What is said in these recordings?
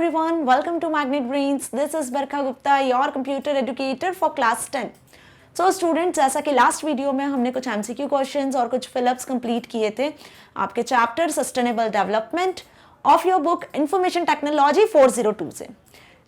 everyone, welcome to Magnet Brains. This is Barkha Gupta, your computer educator for class 10. So students, जैसा कि last video में हमने कुछ MCQ questions और कुछ फिलअप्स कंप्लीट किए थे आपके chapter sustainable development of your book information technology 402 से.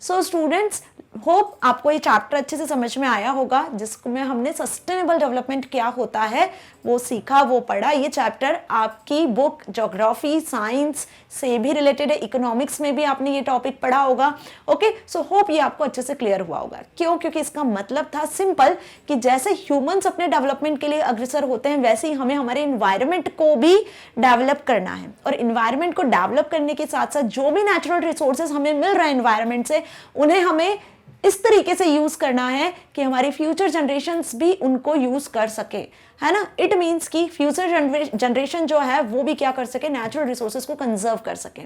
सो स्टूडेंट्स, होप आपको ये चैप्टर अच्छे से समझ में आया होगा जिसमें हमने सस्टेनेबल डेवलपमेंट क्या होता है वो सीखा, वो पढ़ा. ये चैप्टर आपकी बुक ज्योग्राफी साइंस से भी रिलेटेड है, इकोनॉमिक्स में भी आपने ये टॉपिक पढ़ा होगा. ओके, सो होप ये आपको अच्छे से क्लियर हुआ होगा. क्यों? क्योंकि इसका मतलब था सिंपल कि जैसे ह्यूमंस अपने डेवलपमेंट के लिए अग्रसर होते हैं वैसे ही हमें हमारे इन्वायरमेंट को भी डेवलप करना है. और इन्वायरमेंट को डेवलप करने के साथ साथ जो भी नेचुरल रिसोर्सेज हमें मिल रहा है इन्वायरमेंट से उन्हें हमें इस तरीके से यूज करना है कि हमारी फ्यूचर जनरेशंस भी उनको यूज कर सके, है ना. इट मीन्स कि फ्यूचर जनरेशन जो है वो भी क्या कर सके, नेचुरल रिसोर्सेज को कंजर्व कर सके.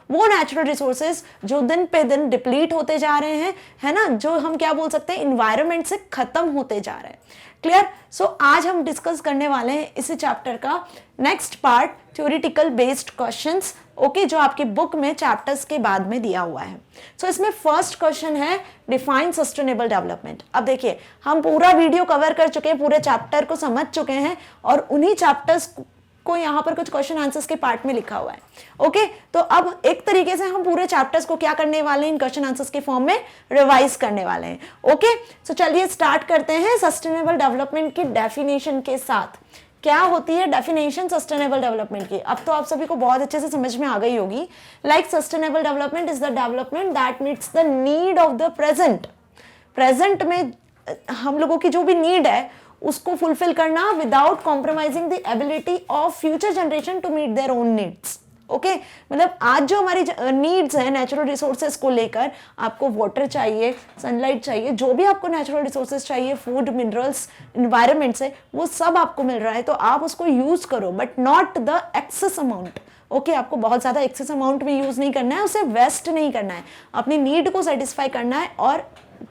वो नेचुरल रिसोर्सेज जो दिन पे दिन डिप्लीट होते जा रहे हैं, है ना, जो हम क्या बोल सकते हैं इन्वायरमेंट से खत्म होते जा रहे हैं. क्लियर? सो आज हम डिस्कस करने वाले हैं इसी चैप्टर का next part, theoretical based questions. Okay, जो आपकी बुक में चैप्टर्स के बाद में दिया हुआ है. सो इसमें फर्स्ट क्वेश्चन है डिफाइन सस्टेनेबल डेवलपमेंट. अब देखिए, हम पूरा वीडियो कवर कर चुके हैं, पूरे चैप्टर को समझ चुके हैं और उन्हीं चैप्टर्स को यहाँ पर कुछ क्वेश्चन आंसर्स के पार्ट में लिखा हुआ है. ओके, तो अब एक तरीके से हम पूरे चैप्टर्स को क्या करने वाले हैं, इन क्वेश्चन आंसर्स के फॉर्म में रिवाइज करने वाले हैं. ओके, सो चलिए स्टार्ट करते हैं सस्टेनेबल डेवलपमेंट की डेफिनेशन के साथ. क्या होती है डेफिनेशन सस्टेनेबल डेवलपमेंट की? अब तो आप सभी को बहुत अच्छे से समझ में आ गई होगी. Like sustainable development is the development that meets the need of the present में हम लोगों की जो भी नीड है उसको फुलफिल करना without compromising the ability of future generation to meet their own needs. Okay, मतलब आज जो हमारी नीड्स है नेचुरल रिसोर्सेज को लेकर, आपको वाटर चाहिए, सनलाइट चाहिए, जो भी आपको नेचुरल रिसोर्सेज चाहिए, फूड, मिनरल्स, इन्वायरमेंट से, वो सब आपको मिल रहा है तो आप उसको यूज करो but not the excess amount. Okay, आपको बहुत ज्यादा एक्सेस अमाउंट में यूज नहीं करना है, उसे वेस्ट नहीं करना है, अपनी नीड को सेटिस्फाई करना है और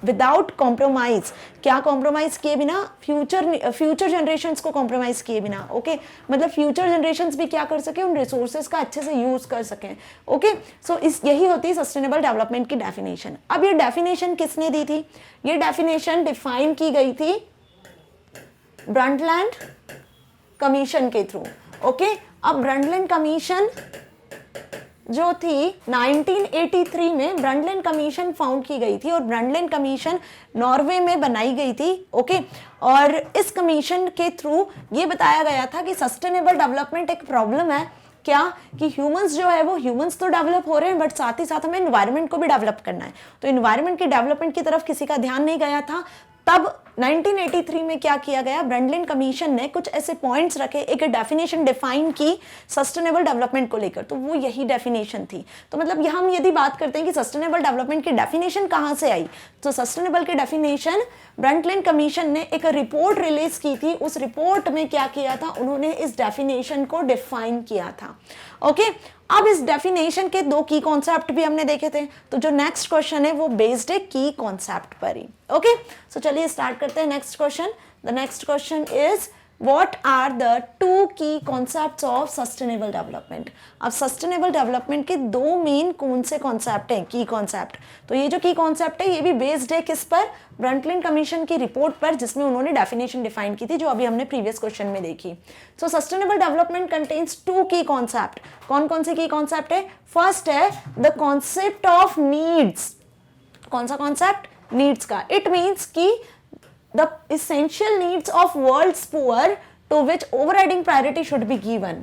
विदाउट कॉम्प्रोमाइज. क्या कॉम्प्रोमाइज किए बिना? फ्यूचर जनरेशंस को कॉम्प्रोमाइज किए बिना. ओके, मतलब फ्यूचर जनरेशंस भी क्या कर सके, उन रिसोर्सेज का अच्छे से यूज कर सकें. ओके, सो यही होती है सस्टेनेबल डेवलपमेंट की डेफिनेशन. अब ये डेफिनेशन किसने दी थी? ये डेफिनेशन डिफाइन की गई थी ब्रंटलैंड कमीशन के थ्रू. ओके, अब ब्रंटलैंड कमीशन जो थी 1983 में ब्रंटलैंड कमीशन फाउंड की गई थी और ब्रंटलैंड कमीशन नॉर्वे में बनाई गई थी. ओके, और इस कमीशन के थ्रू ये बताया गया था कि सस्टेनेबल डेवलपमेंट एक प्रॉब्लम है. क्या कि ह्यूमंस जो है वो ह्यूमंस तो डेवलप हो रहे हैं बट साथ ही साथ हमें एनवायरनमेंट को भी डेवलप करना है. तो एनवायरनमेंट की डेवलपमेंट की तरफ किसी का ध्यान नहीं गया था. तब 1983 में क्या किया गया, ब्रंटलैंड कमीशन ने कुछ ऐसे पॉइंट्स रखे, एक डेफिनेशन डिफाइन की सस्टेनेबल डेवलपमेंट को लेकर. तो वो यही डेफिनेशन थी. तो मतलब यहाँ हम यदि बात करते हैं कि सस्टेनेबल डेवलपमेंट की डेफिनेशन कहाँ से आई, तो सस्टेनेबल की डेफिनेशन ब्रंटलैंड कमीशन ने एक रिपोर्ट रिलीज की थी. उस रिपोर्ट में क्या किया था, उन्होंने इस डेफिनेशन को डिफाइन किया था. ओके, अब इस डेफिनेशन के दो की कॉन्सेप्ट भी हमने देखे थे. तो जो नेक्स्ट क्वेश्चन है वो बेस्ड है की कॉन्सेप्ट पर ही. ओके, सो चलिए स्टार्ट करते हैं next question. The next question is what are the two key concepts of sustainable development. अब सस्टेनेबल डेवलपमेंट के दो मेन कौन से कॉन्सेप्ट हैं, की कॉन्सेप्ट. तो ये जो की कॉन्सेप्ट है ये भी बेस्ड है किस पर, ब्रंटलैंड कमीशन की रिपोर्ट पर जिसमें उन्होंने डेफिनेशन डिफाइन की थी जो अभी हमने प्रीवियस क्वेश्चन में देखी. सो सस्टेनेबल डेवलपमेंट कंटेन्स टू की कॉन्सेप्ट. कौन कौन से की कॉन्सेप्ट है? फर्स्ट है द कॉन्सेप्ट ऑफ नीड्स. कौन सा कॉन्सेप्ट? नीड्स का. इट मीन्स की the essential needs of world's poor to which overriding priority should be given.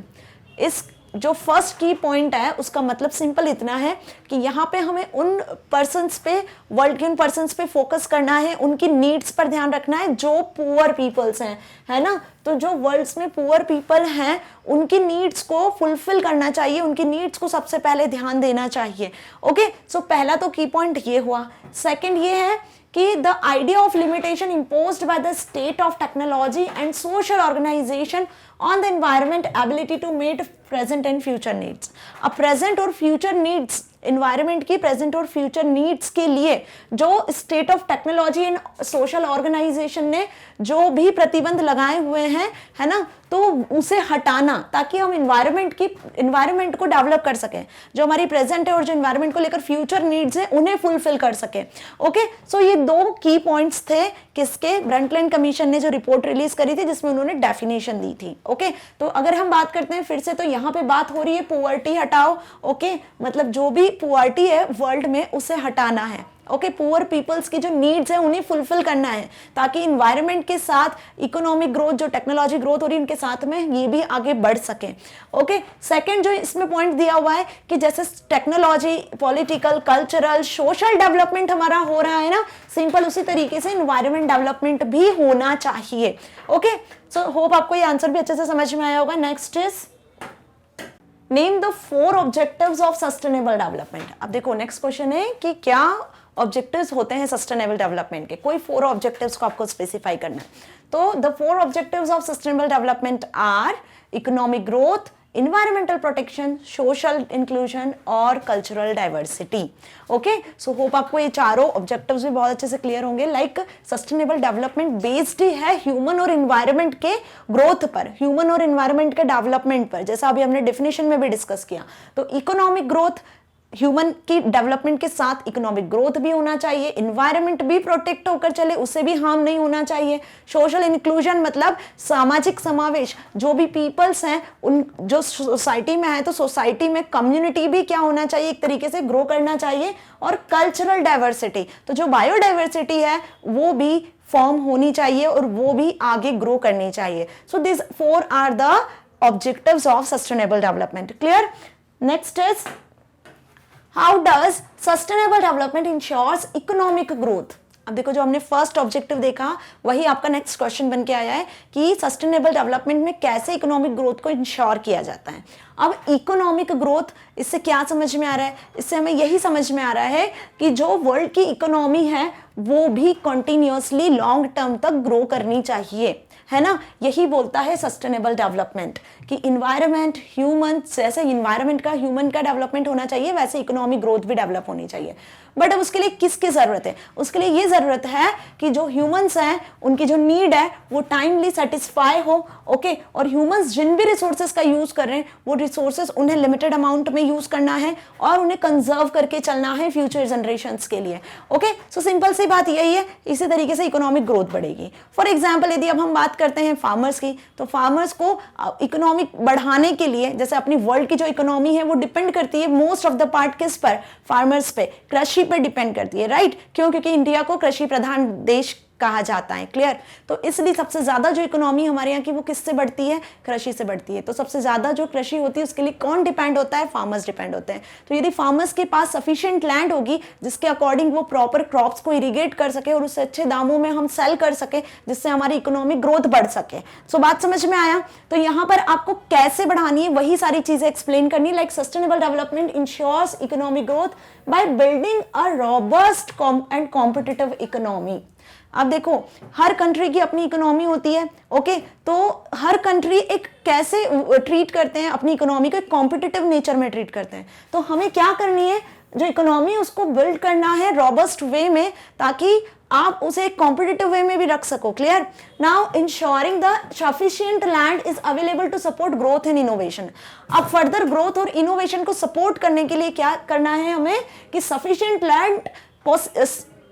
इस जो फर्स्ट की पॉइंट है उसका मतलब सिंपल इतना है कि यहाँ पे हमें उन पर्सन्स पे, वर्ल्ड के उन पर्सन्स पे फोकस करना है, उनकी नीड्स पर ध्यान रखना है जो पुअर पीपल्स हैं, है ना. तो जो वर्ल्ड्स में पुअर पीपल हैं उनकी नीड्स को फुलफिल करना चाहिए, उनकी नीड्स को सबसे पहले ध्यान देना चाहिए. ओके, सो पहला तो की पॉइंट ये हुआ. सेकेंड ये है कि the idea of limitation imposed by the state of technology and social organisation on the environment ability to meet present and future needs. अब प्रेजेंट और फ्यूचर नीड्स इन्वायरमेंट की प्रेजेंट और फ्यूचर नीड्स के लिए जो state of technology and social organisation ने जो भी प्रतिबंध लगाए हुए हैं, है ना, तो उसे हटाना ताकि हम इन्वायरमेंट को डेवलप कर सकें, जो हमारी प्रेजेंट है और जो इन्वायरमेंट को लेकर फ्यूचर नीड्स है उन्हें फुलफिल कर सके। ओके, सो ये दो की पॉइंट्स थे किसके, ब्रंटलैंड कमीशन ने जो रिपोर्ट रिलीज करी थी जिसमें उन्होंने डेफिनेशन दी थी। ओके, तो अगर हम बात करते हैं फिर से, तो यहाँ पे बात हो रही है पुअर्टी हटाओ। ओके, मतलब जो भी पुअर्टी है वर्ल्ड में उसे हटाना है। ओके, पुअर पीपल्स की जो नीड्स है उन्हें फुलफिल करना है ताकि इन्वायरमेंट के साथ इकोनॉमिक ग्रोथ, जो टेक्नोलॉजी ग्रोथ हो रही है उनके साथ में ये भी आगे बढ़ सके। ओके, सेकंड जो इसमें पॉइंट दिया हुआ है कि जैसे technology, political, cultural, social development हमारा हो रहा है ना, सिंपल उसी तरीके से इन्वायरमेंट डेवलपमेंट भी होना चाहिए। ओके, सो होप आपको ये आंसर भी अच्छे से समझ में आया होगा। Next is name the 4 objectives of sustainable development. अब देखो नेक्स्ट क्वेश्चन है कि क्या ऑब्जेक्टिव्स होते हैं सस्टेनेबल डेवलपमेंट के, कोई 4 ऑब्जेक्टिव्स को आपको स्पेसिफाई करना है। तो the 4 objectives of sustainable development are economic growth, environmental protection, social inclusion और cultural diversity. Okay, so hope आपको ये चारों ऑब्जेक्टिव्स भी बहुत अच्छे से क्लियर होंगे। लाइक सस्टेनेबल डेवलपमेंट बेस्ड ही है ह्यूमन और इन्वायरमेंट के ग्रोथ पर, ह्यूमन और इन्वायरमेंट के डेवलपमेंट पर, जैसा अभी हमने डेफिनेशन में भी डिस्कस किया। तो इकोनॉमिक ग्रोथ, ह्यूमन की डेवलपमेंट के साथ इकोनॉमिक ग्रोथ भी होना चाहिए, इन्वायरमेंट भी प्रोटेक्ट होकर चले, उससे भी हार्म नहीं होना चाहिए। सोशल इंक्लूजन मतलब सामाजिक समावेश, जो भी पीपल्स हैं उन जो सोसाइटी में है तो सोसाइटी में कम्युनिटी भी क्या होना चाहिए, एक तरीके से ग्रो करना चाहिए। और कल्चरल डाइवर्सिटी, तो जो बायोडाइवर्सिटी है वो भी फॉर्म होनी चाहिए और वो भी आगे ग्रो करनी चाहिए। So this 4 are the objectives of sustainable development. Clear? Next is how does sustainable development ensures economic growth. अब देखो जो हमने फर्स्ट ऑब्जेक्टिव देखा वही आपका नेक्स्ट क्वेश्चन बन के आया है कि सस्टेनेबल डेवलपमेंट में कैसे इकोनॉमिक ग्रोथ को इंश्योर किया जाता है। अब इकोनॉमिक ग्रोथ, इससे क्या समझ में आ रहा है, इससे हमें यही समझ में आ रहा है कि जो वर्ल्ड की इकोनॉमी है वो भी कंटिन्यूअसली लॉन्ग टर्म तक ग्रो करनी चाहिए, है ना। यही बोलता है सस्टेनेबल डेवलपमेंट कि इन्वायरमेंट, ह्यूमन, जैसे इन्वायरमेंट का ह्यूमन का डेवलपमेंट होना चाहिए वैसे इकोनॉमिक ग्रोथ भी डेवलप होनी चाहिए। बट अब उसके लिए किसकी जरूरत है, उसके लिए ये जरूरत है कि जो ह्यूमंस हैं उनकी जो नीड है वो टाइमली सेटिस्फाई हो। ओके, और ह्यूमंस जिन भी रिसोर्सेज का यूज कर रहे हैं वो रिसोर्सेज उन्हें लिमिटेड अमाउंट में यूज करना है और उन्हें कंजर्व करके चलना है फ्यूचर जनरेशंस के लिए। ओके, सो सिंपल सी बात यही है, इसी तरीके से इकोनॉमिक ग्रोथ बढ़ेगी। फॉर एग्जाम्पल यदि अब हम बात करते हैं फार्मर्स की, तो फार्मर्स को इकोनॉमिक बढ़ाने के लिए, जैसे अपनी वर्ल्ड की जो इकोनॉमी है वो डिपेंड करती है मोस्ट ऑफ द पार्ट किस पर, फार्मर्स पे, कृषि पर डिपेंड करती है, राइट। क्यों? क्योंकि इंडिया को कृषि प्रधान देश कहा जाता है। क्लियर? तो इसलिए सबसे ज्यादा जो इकोनॉमी हमारे यहाँ की वो किससे बढ़ती है, कृषि से बढ़ती है। तो सबसे ज्यादा जो कृषि होती है उसके लिए कौन डिपेंड होता है, फार्मर्स डिपेंड होते हैं। तो यदि फार्मर्स के पास सफिशिएंट लैंड होगी जिसके अकॉर्डिंग वो प्रॉपर क्रॉप्स को इरिगेट कर सके और उससे अच्छे दामों में हम सेल कर सके जिससे हमारी इकोनॉमिक ग्रोथ बढ़ सके। सो बात समझ में आया? तो यहाँ पर आपको कैसे बढ़ानी है वही सारी चीजें एक्सप्लेन करनी। Like sustainable development ensures economic growth by building a robust and competitive economy. अब देखो हर कंट्री की अपनी इकोनॉमी होती है। ओके, तो हर कंट्री एक कैसे ट्रीट करते हैं अपनी इकोनॉमी को, एक कॉम्पिटिटिव नेचर में ट्रीट करते हैं। तो हमें क्या करनी है, जो इकोनॉमी उसको बिल्ड करना है रॉबस्ट वे में ताकि आप उसे एक कॉम्पिटिटिव वे में भी रख सको। Clear? Now ensuring the sufficient land is available to support growth and innovation. अब फर्दर ग्रोथ और इनोवेशन को सपोर्ट करने के लिए क्या करना है हमें कि सफिशिएंट लैंड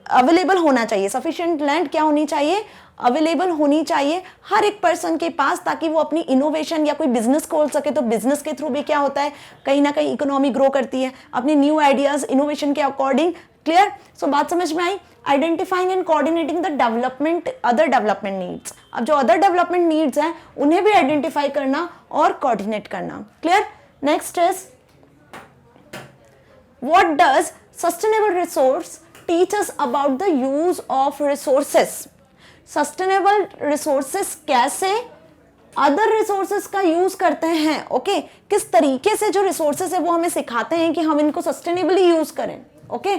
अवेलेबल होना चाहिए। सफिशिएंट लैंड क्या होनी चाहिए, अवेलेबल होनी चाहिए हर एक पर्सन के पास, ताकि वो अपनी इनोवेशन या कोई बिजनेस खोल सके। तो बिजनेस के थ्रू भी क्या होता है, कहीं ना कहीं इकोनॉमी ग्रो करती है अपनी न्यू आइडियाज इनोवेशन के अकॉर्डिंग। क्लियर? सो बात समझ में आई? Identifying and coordinating the development other development needs. अब जो अदर डेवलपमेंट नीड्स हैं उन्हें भी आइडेंटिफाई करना और कोऑर्डिनेट करना। Clear? Next is what does sustainable resource teach us about the use of resources। Sustainable resources कैसे अदर रिसोर्सेस का यूज करते हैं। ओके, किस तरीके से जो रिसोर्सेस है वो हमें सिखाते हैं कि हम इनको सस्टेनेबली यूज करें। ओके,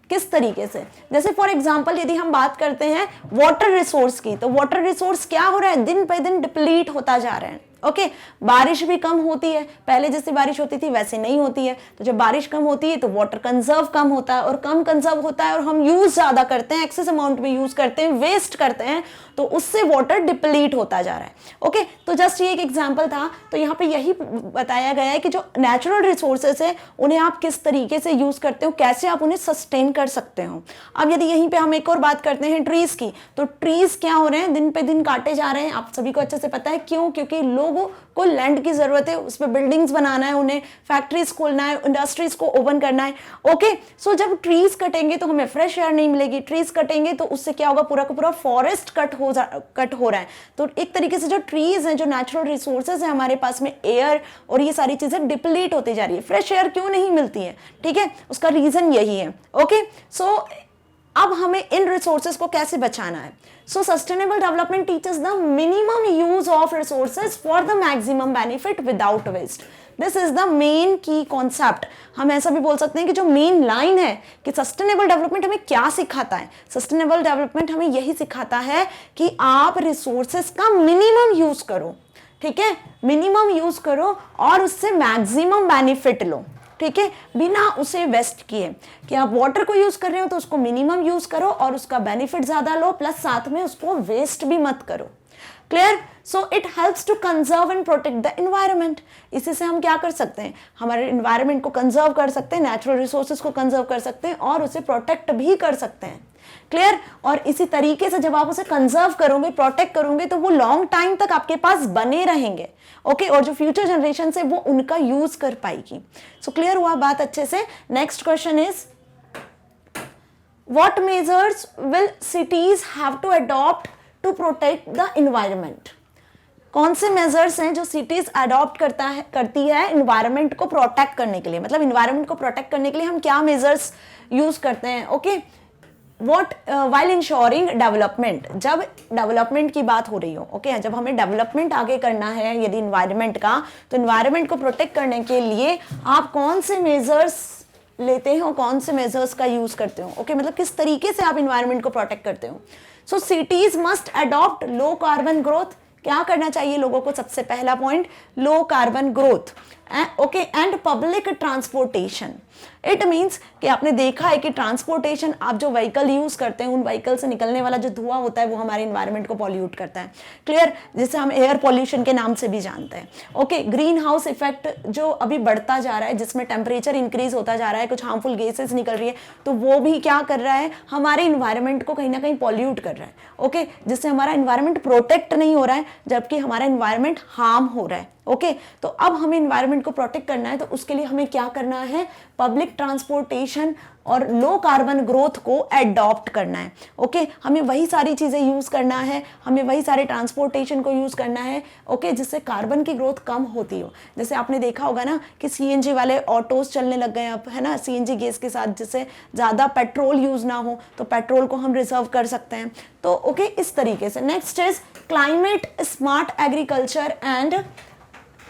किस तरीके से, जैसे फॉर एग्जांपल यदि हम बात करते हैं वाटर रिसोर्स की, तो वाटर रिसोर्स क्या हो रहा है, दिन पे दिन डिप्लीट होता जा रहा है। ओके बारिश भी कम होती है, पहले जैसे बारिश होती थी वैसे नहीं होती है, तो जब बारिश कम होती है तो वाटर कंजर्व कम होता है, और कम कंजर्व होता है और हम यूज ज्यादा करते हैं, एक्सेस अमाउंट में यूज करते हैं, वेस्ट करते हैं, तो उससे वाटर डिप्लीट होता जा रहा है। ओके तो जस्ट ये एक एग्जांपल था, तो यहाँ पे यही बताया गया है कि जो नेचुरल रिसोर्सेज है उन्हें आप किस तरीके से यूज करते हो, कैसे आप उन्हें सस्टेन कर सकते हो। अब यदि यहीं पे हम एक और बात करते हैं ट्रीज की, तो ट्रीज क्या हो रहे हैं, दिन पे दिन काटे जा रहे हैं, आप सभी को अच्छे से पता है क्यों, क्योंकि लोगों को लैंड की जरूरत है, उस पर बिल्डिंग्स बनाना है, उन्हें फैक्ट्रीज खोलना है, इंडस्ट्रीज को ओपन करना है। ओके सो जब ट्रीज कटेंगे तो हमें फ्रेश एयर नहीं मिलेगी, ट्रीज कटेंगे तो उससे क्या होगा, पूरा का पूरा फॉरेस्ट कट हो रहा है। तो एक तरीके से जो ट्रीज हैं, जो नेचुरल रिसोर्सेज है हमारे पास में, एयर और ये सारी चीजें डिप्लीट होती जा रही है। फ्रेश एयर क्यों नहीं मिलती है, ठीक है, उसका रीजन यही है। ओके सो अब हमें इन रिसोर्सेज को कैसे बचाना है। So sustainable development teaches the minimum use of resources for the maximum benefit without waste. This is the main key concept. हम ऐसा भी बोल सकते हैं कि जो मेन लाइन है कि सस्टेनेबल डेवलपमेंट हमें क्या सिखाता है, सस्टेनेबल डेवलपमेंट हमें यही सिखाता है कि आप रिसोर्सेज का मिनिमम यूज करो, ठीक है, मिनिमम यूज करो और उससे मैक्सिमम बेनिफिट लो, ठीक है, बिना उसे वेस्ट किए। कि आप वाटर को यूज कर रहे हो तो उसको मिनिमम यूज करो और उसका बेनिफिट ज्यादा लो, प्लस साथ में उसको वेस्ट भी मत करो। Clear? So it helps to conserve and protect the environment. इसी से हम क्या कर सकते हैं, हमारे एनवायरनमेंट को कंजर्व कर सकते हैं, नेचुरल रिसोर्सेज को कंजर्व कर सकते हैं और उसे प्रोटेक्ट भी कर सकते हैं। क्लियर? और इसी तरीके से जब आप उसे कंजर्व करोगे, प्रोटेक्ट करोगे, तो वो लॉन्ग टाइम तक आपके पास बने रहेंगे। ओके और जो फ्यूचर जनरेशन है वो उनका यूज कर पाएगी। सो क्लियर हुआ बात अच्छे से। Next question is what measures will cities have to adopt to protect the environment. कौन से मेजर्स हैं जो सिटीज अडॉप्ट करती है एनवायरनमेंट को प्रोटेक्ट करने के लिए, मतलब एनवायरनमेंट को प्रोटेक्ट करने के लिए हम क्या मेजर्स यूज करते हैं। Okay what while ensuring development, जब डेवलपमेंट की बात हो रही हो, ओके जब हमें डेवलपमेंट आगे करना है यदि एनवायरनमेंट का, तो एनवायरनमेंट को प्रोटेक्ट करने के लिए आप कौन से मेजर्स लेते हो, कौन से मेजर्स का यूज करते हो। ओके मतलब किस तरीके से आप एनवायरनमेंट को प्रोटेक्ट करते हो। So cities must adopt low carbon growth. क्या करना चाहिए लोगों को, सबसे पहला point low carbon growth. Okay and public transportation. It means कि आपने देखा है कि ट्रांसपोर्टेशन, आप जो व्हीकल यूज करते हैं उन व्हीकल से निकलने वाला जो धुआं होता है वो हमारे एनवायरनमेंट को पॉल्यूट करता है। क्लियर? जिसे हम एयर पॉल्यूशन के नाम से भी जानते हैं। ओके ग्रीन हाउस इफेक्ट जो अभी बढ़ता जा रहा है, जिसमें टेम्परेचर इंक्रीज होता जा रहा है, कुछ हार्मफुल गैसेस निकल रही है, तो वो भी क्या कर रहा है, हमारे एनवायरनमेंट को कहीं ना कहीं पॉल्यूट कर रहा है। ओके जिससे हमारा एनवायरनमेंट प्रोटेक्ट नहीं हो रहा है, जबकि हमारा एनवायरनमेंट हार्म हो रहा है। ओके तो अब हमें एनवायरनमेंट को प्रोटेक्ट करना है, तो उसके लिए हमें क्या करना है, पब्लिक ट्रांसपोर्टेशन और लो कार्बन ग्रोथ को एडॉप्ट करना है। ओके हमें वही सारी चीजें यूज करना है, हमें वही सारे ट्रांसपोर्टेशन को यूज करना है। ओके जिससे कार्बन की ग्रोथ कम होती हो। जैसे आपने देखा होगा ना कि सीएनजी वाले ऑटोज चलने लग गए अब, है ना, सीएनजी गैस के साथ, जिससे ज्यादा पेट्रोल यूज ना हो, तो पेट्रोल को हम रिजर्व कर सकते हैं। तो ओके इस तरीके से। Next is climate smart agriculture and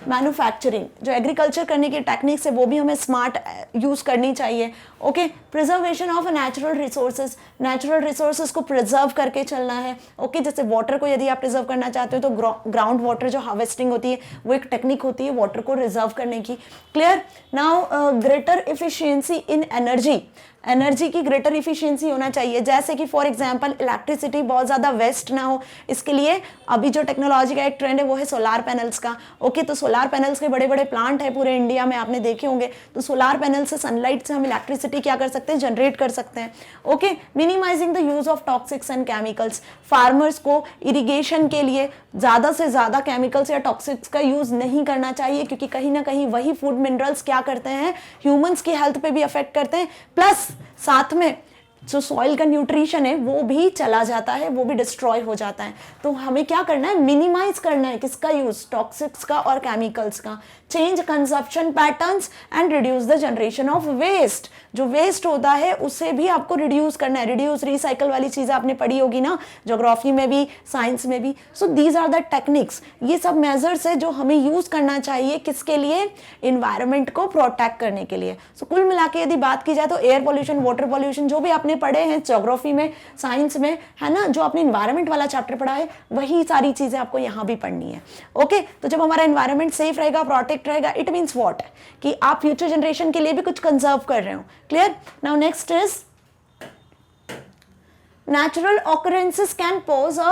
manufacturing. जो एग्रीकल्चर करने की टेक्निक्स है वो भी हमें स्मार्ट यूज करनी चाहिए। Okay preservation of natural resources, natural resources को प्रिजर्व करके चलना है। ओके जैसे वाटर को यदि आप प्रिजर्व करना चाहते हो तो ग्राउंड वाटर जो हार्वेस्टिंग होती है वो एक टेक्निक होती है वाटर को रिजर्व करने की। क्लियर? नाउ ग्रेटर इफिशियंसी इन एनर्जी, एनर्जी की ग्रेटर इफिशियंसी होना चाहिए। जैसे कि फॉर एग्जांपल इलेक्ट्रिसिटी बहुत ज़्यादा वेस्ट ना हो, इसके लिए अभी जो टेक्नोलॉजी का एक ट्रेंड है वो है सोलार पैनल्स का। ओके तो सोलार पैनल्स के बड़े बड़े प्लांट है पूरे इंडिया में, आपने देखे होंगे। तो सोलार पैनल से, सनलाइट से हम इलेक्ट्रिसिटी क्या कर सकते हैं, जनरेट कर सकते हैं। Okay minimising the use of toxics and chemicals, farmers को इरिगेशन के लिए ज़्यादा से ज़्यादा केमिकल्स या टॉक्सिक्स का यूज नहीं करना चाहिए, क्योंकि कहीं ना कहीं वही फूड मिनरल्स क्या करते हैं, ह्यूमंस की हेल्थ पे भी अफेक्ट करते हैं, प्लस साथ में जो सॉइल का न्यूट्रिशन है वो भी चला जाता है, वो भी डिस्ट्रॉय हो जाता है। तो हमें क्या करना है, मिनिमाइज करना है किसका यूज, टॉक्सिक्स का और केमिकल्स का। Change consumption patterns and reduce the generation of waste, जो वेस्ट होता है उसे भी आपको रिड्यूस करना है। रिड्यूस रिसाइकल वाली चीजें आपने पढ़ी होगी ना, ज्योग्राफी में भी, साइंस में भी। So these are the techniques, ये सब मेजर्स है जो हमें यूज करना चाहिए किसके लिए, एनवायरनमेंट को प्रोटेक्ट करने के लिए। सो कुल मिला के यदि बात की जाए तो एयर पॉल्यूशन, वाटर पॉल्यूशन, जो भी आपने चीज़ें पढ़े हैं ज्योग्राफी में, साइंस में, है ना, जो आपने इन्वायरमेंट वाला चैप्टर पढ़ा है वही सारी चीज़ें आपको यहाँ भी पढ़नी है। ओके, तो जब हमारा इन्वायरमेंट सेफ रहेगा, प्रोटेक्ट रहेगा, इट मीन्स व्हाट, कि आप फ्यूचर जनरेशन के लिए भी कुछ कंजर्व कर रहे हो। Clear? Now next is natural occurrences can pose a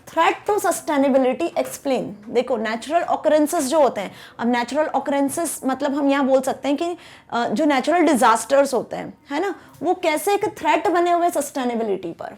threat to sustainability, explain। देखो नेचुरल ऑकरेंसेस जो होते हैं, अब नेचुरल ऑकरेंसेस मतलब हम यहाँ बोल सकते हैं कि जो नेचुरल डिजास्टर्स होते हैं, है ना, वो कैसे एक थ्रेट बने हुए सस्टेनेबिलिटी पर।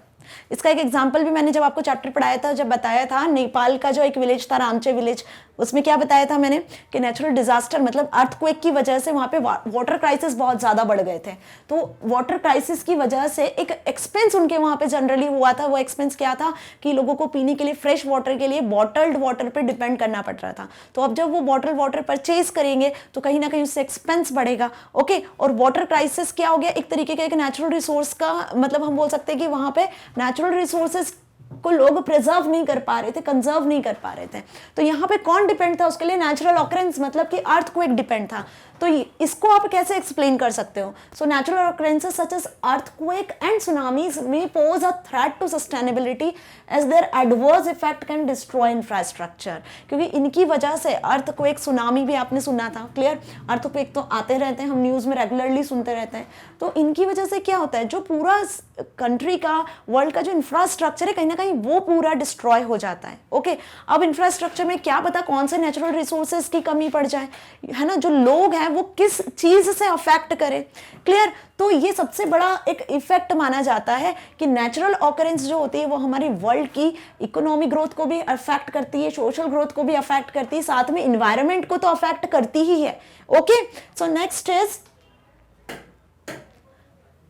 इसका एक एग्जांपल भी मैंने जब आपको चैप्टर पढ़ाया था, जब बताया था नेपाल का जो एक विलेज था रामचे विलेज, उसमें क्या बताया था मैंने कि नेचुरल डिजास्टर मतलब अर्थक्वेक की वजह से वहां पे वाटर क्राइसिस बहुत ज़्यादा बढ़ गए थे। तो वाटर क्राइसिस की वजह से एक एक्सपेंस उनके वहां पे जनरली हुआ था। वो एक्सपेंस क्या था कि लोगों को पीने के लिए फ्रेश वाटर के लिए बॉटल्ड वाटर पे डिपेंड करना पड़ रहा था। तो अब जब वो बॉटल वाटर परचेज करेंगे तो कहीं ना कहीं उससे एक्सपेंस बढ़ेगा। ओके, और वाटर क्राइसिस क्या हो गया, एक तरीके का एक नेचुरल रिसोर्स का मतलब हम बोल सकते हैं कि वहां पे नेचुरल रिसोर्सेज को लोग प्रिजर्व नहीं कर पा रहे थे, कंजर्व नहीं कर पा रहे थे। तो यहाँ पे कौन डिपेंड था उसके लिए, नेचुरल ऑकरेंस मतलब कि अर्थक्वेक डिपेंड था। तो इसको आप कैसे एक्सप्लेन कर सकते हो? So natural occurrences such as earthquake and tsunamis may pose a threat to sustainability as their adverse effect can destroy infrastructure. क्योंकि इनकी वजह से अर्थक्वेक, सुनामी भी आपने सुना था, क्लियर, अर्थक्वेक तो आते रहते हैं, हम न्यूज़ में रेगुलरली सुनते रहते हैं। तो इनकी वजह से क्या होता है, जो पूरा कंट्री का, वर्ल्ड का जो इंफ्रास्ट्रक्चर है कहीं ना कहीं वो पूरा डिस्ट्रॉय हो जाता है। ओके, अब इंफ्रास्ट्रक्चर में क्या पता कौन से नेचुरल रिसोर्सेज की कमी पड़ जाए, है ना, जो लोग हैं वो किस चीज से अफेक्ट करे। क्लियर? तो ये सबसे बड़ा एक इफेक्ट माना जाता है कि नेचुरल ऑकरेंस जो होती है वो हमारी वर्ल्ड की इकोनॉमिक ग्रोथ को भी अफेक्ट करती है, सोशल ग्रोथ को भी अफेक्ट करती है, साथ में इन्वायरमेंट को तो अफेक्ट करती ही है। Okay, so next is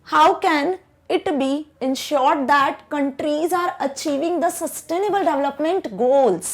how can it be ensured that countries are achieving the sustainable development goals।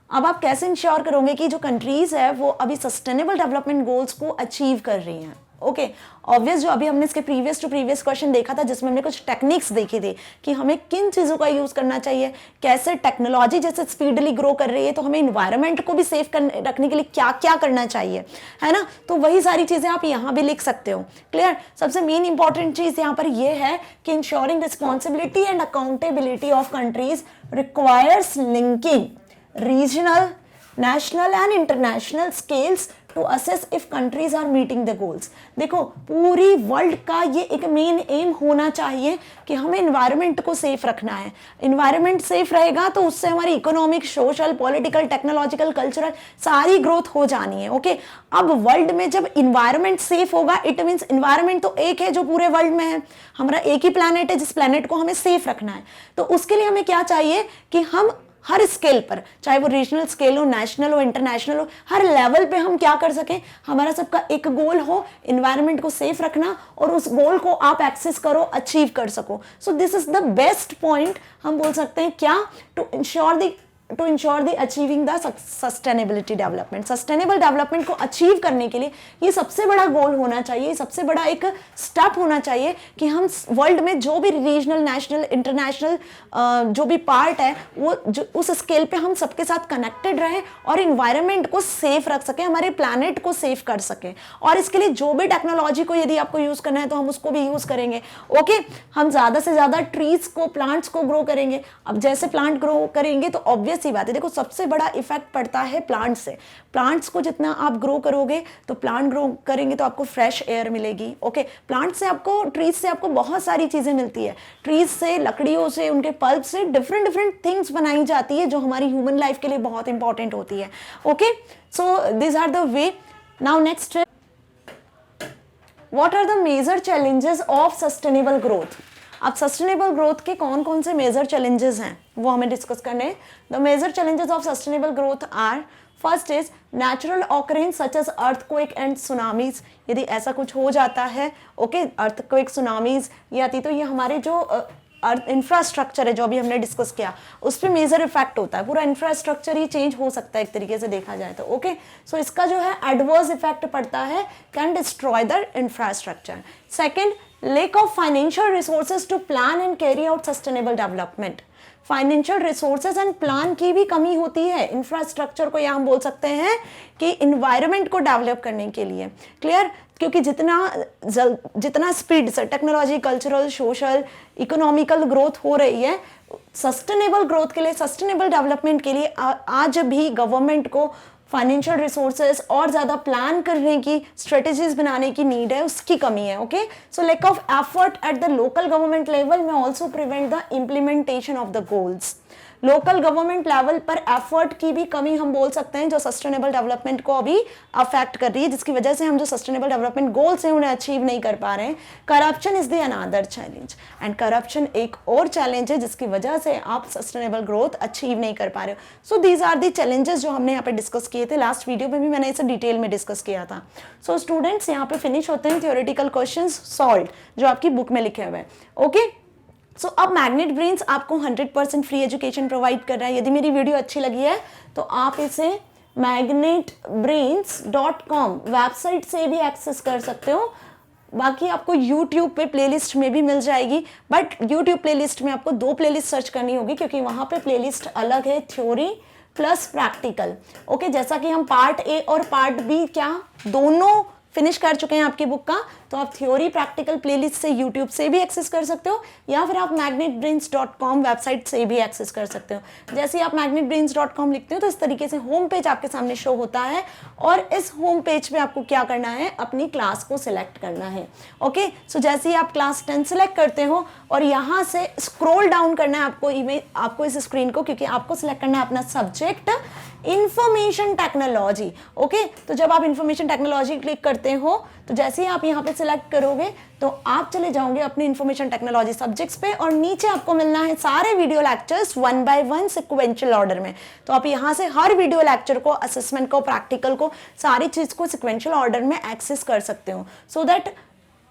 अब आप कैसे इंश्योर करोगे कि जो कंट्रीज है वो अभी सस्टेनेबल डेवलपमेंट गोल्स को अचीव कर रही हैं। ओके, ऑब्वियस जो अभी हमने इसके प्रीवियस टू प्रीवियस क्वेश्चन देखा था जिसमें हमने कुछ टेक्निक्स देखी थी कि हमें किन चीज़ों का यूज़ करना चाहिए, कैसे टेक्नोलॉजी जैसे स्पीडली ग्रो कर रही है तो हमें इन्वायरमेंट को भी सेफ रखने के लिए क्या क्या करना चाहिए, है ना। तो वही सारी चीज़ें आप यहाँ भी लिख सकते हो। क्लियर? सबसे मेन इंपॉर्टेंट चीज़ यहाँ पर यह है कि ensuring responsibility and accountability of countries requires linking regional, national and international scales to assess if countries are meeting the goals। देखो पूरी वर्ल्ड का ये एक मेन एम होना चाहिए कि हमें इन्वायरमेंट को सेफ रखना है। इन्वायरमेंट सेफ रहेगा तो उससे हमारी economic, social, political, technological, cultural सारी ग्रोथ हो जानी है। ओके, अब वर्ल्ड में जब इन्वायरमेंट सेफ होगा इट मीन्स इन्वायरमेंट तो एक है जो पूरे वर्ल्ड में है, हमारा एक ही प्लैनेट है जिस प्लैनेट को हमें सेफ रखना है। तो उसके लिए हमें क्या चाहिए कि हम हर स्केल पर, चाहे वो रीजनल स्केल हो, नेशनल हो, इंटरनेशनल हो, हर लेवल पे हम क्या कर सकें, हमारा सबका एक गोल हो इन्वायरमेंट को सेफ रखना और उस गोल को आप एक्सेस करो, अचीव कर सको। So this is the best point हम बोल सकते हैं क्या, to ensure the achieving the sustainability development. Sustainable development को अचीव करने के लिए ये सबसे बड़ा गोल होना चाहिए, सबसे बड़ा एक स्टेप होना चाहिए कि हम वर्ल्ड में जो भी रीजनल, नेशनल, इंटरनेशनल जो भी पार्ट है वो उस स्केल पे हम सबके साथ कनेक्टेड रहें और इन्वायरमेंट को सेफ रख सकें, हमारे प्लैनेट को सेफ कर सकें। और इसके लिए जो भी टेक्नोलॉजी को यदि आपको यूज करना है तो हम उसको भी यूज करेंगे। ओके, हम ज्यादा से ज्यादा ट्रीज को, प्लांट्स को ग्रो करेंगे। अब जैसे प्लांट ग्रो करेंगे तो ऑब्वियस सी बात है, देखो सबसे बड़ा इफेक्ट पड़ता है प्लांट से। प्लांट्स को जितना आप ग्रो करोगे तो प्लांट ग्रो करेंगे तो आपको फ्रेश एयर मिलेगी। ओके, प्लांट से आपको, ट्रीज से आपको बहुत सारी चीजें मिलती है। ट्रीज से, लकड़ियों से, उनके पल्प से डिफरेंट डिफरेंट थिंग्स बनाई जाती है जो हमारी ह्यूमन लाइफ के लिए बहुत इंपॉर्टेंट होती है। Okay, so this are the way. Now next, what are the major challenges of sustainable growth. अब सस्टेनेबल ग्रोथ के कौन कौन से मेजर चैलेंजेस हैं वो हमें डिस्कस करने हैं। The major challenges of sustainable growth are, first is natural occurrence such as earthquake and tsunamis. यदि ऐसा कुछ हो जाता है, ओके, अर्थक्वेक, सुनामीज ये आती तो ये हमारे जो अर्थ इंफ्रास्ट्रक्चर है जो अभी हमने डिस्कस किया उस पर मेजर इफेक्ट होता है, पूरा इंफ्रास्ट्रक्चर ही चेंज हो सकता है एक तरीके से देखा जाए तो। ओके, सो इसका जो है एडवर्स इफेक्ट पड़ता है, can destroy the infrastructure. Second, lack of financial resources to plan and carry out sustainable development। Financial resources and plan की भी कमी होती है इंफ्रास्ट्रक्चर को, यहाँ हम बोल सकते हैं कि इन्वायरमेंट को डेवलप करने के लिए। क्लियर? क्योंकि जितना स्पीड से technology, cultural, social, economical growth हो रही है, सस्टेनेबल ग्रोथ के लिए, सस्टेनेबल डेवलपमेंट के लिए आज भी गवर्नमेंट को फाइनेंशियल रिसोर्सेज और ज़्यादा प्लान करने की, स्ट्रेटेजीज बनाने की नीड है, उसकी कमी है. Okay, so lack of effort at the local government level में also prevent the implementation of the goals. Local government level पर एफर्ट की भी कमी हम बोल सकते हैं, जो सस्टेनेबल डेवलपमेंट को अभी अफेक्ट कर रही है, जिसकी वजह से हम जो सस्टेनेबल डेवलपमेंट गोल्स हैं उन्हें अचीव नहीं कर पा रहे हैं. Corruption is the another challenge, and corruption एक और चैलेंज है जिसकी वजह से आप सस्टेनेबल ग्रोथ अचीव नहीं कर पा रहे हो. So these are the challenges जो हमने यहाँ पे डिस्कस किए थे. लास्ट वीडियो में भी मैंने इसे डिटेल में डिस्कस किया था. सो स्टूडेंट्स, यहाँ पे फिनिश होते हैं थियोरेटिकल क्वेश्चन सॉल्व जो आपकी बुक में लिखे हुए हैं. ओके, सो अब मैग्नेट ब्रेन्स आपको 100% फ्री एजुकेशन प्रोवाइड कर रहा है. यदि मेरी वीडियो अच्छी लगी है तो आप इसे magnetbrains.com वेबसाइट से भी एक्सेस कर सकते हो. बाकी आपको YouTube पे प्लेलिस्ट में भी मिल जाएगी, बट YouTube प्लेलिस्ट में आपको 2 प्लेलिस्ट सर्च करनी होगी क्योंकि वहाँ पे प्लेलिस्ट अलग है, थ्योरी प्लस प्रैक्टिकल. ओके, जैसा कि हम पार्ट ए और पार्ट बी क्या दोनों फिनिश कर चुके हैं आपकी बुक का, तो आप थ्योरी प्रैक्टिकल प्लेलिस्ट से यूट्यूब से भी एक्सेस कर सकते हो या फिर आप magnetbrains.com वेबसाइट से भी एक्सेस कर सकते हो. जैसे ही आप magnetbrains.com लिखते हो तो इस तरीके से होम पेज आपके सामने शो होता है और इस होम पेज पे आपको क्या करना है, अपनी क्लास को सिलेक्ट करना है. ओके, सो जैसे ही आप क्लास 10 सिलेक्ट करते हो और यहाँ से स्क्रॉल डाउन करना है आपको इस स्क्रीन को, क्योंकि आपको सिलेक्ट करना है अपना सब्जेक्ट इंफॉर्मेशन टेक्नोलॉजी. ओके, तो जब आप इंफॉर्मेशन टेक्नोलॉजी क्लिक करते हो तो जैसे ही आप यहाँ पे सिलेक्ट करोगे तो आप चले जाओगे अपने इंफॉर्मेशन टेक्नोलॉजी सब्जेक्ट्स पे और नीचे आपको मिलना है सारे video lectures 1 by 1 sequential order में. तो आप यहाँ से हर वीडियो लेक्चर को, असेसमेंट को, प्रैक्टिकल को, सारी चीज को सिक्वेंशियल ऑर्डर में एक्सेस कर सकते हो, सो दैट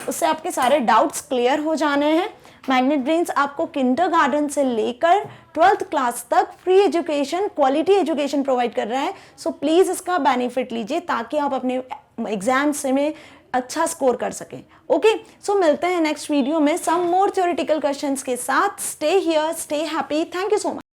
उससे आपके सारे डाउट्स क्लियर हो जाने हैं. मैग्नेट ब्रेन्स आपको किंडरगार्टन से लेकर 12th क्लास तक free education, quality education provide कर रहा है. सो प्लीज इसका बेनिफिट लीजिए ताकि आप अपने एग्जाम्स में अच्छा स्कोर कर सकें. ओके, सो मिलते हैं नेक्स्ट वीडियो में सम मोर थ्योरेटिकल क्वेश्चंस के साथ. Stay here, stay happy. Thank you so much.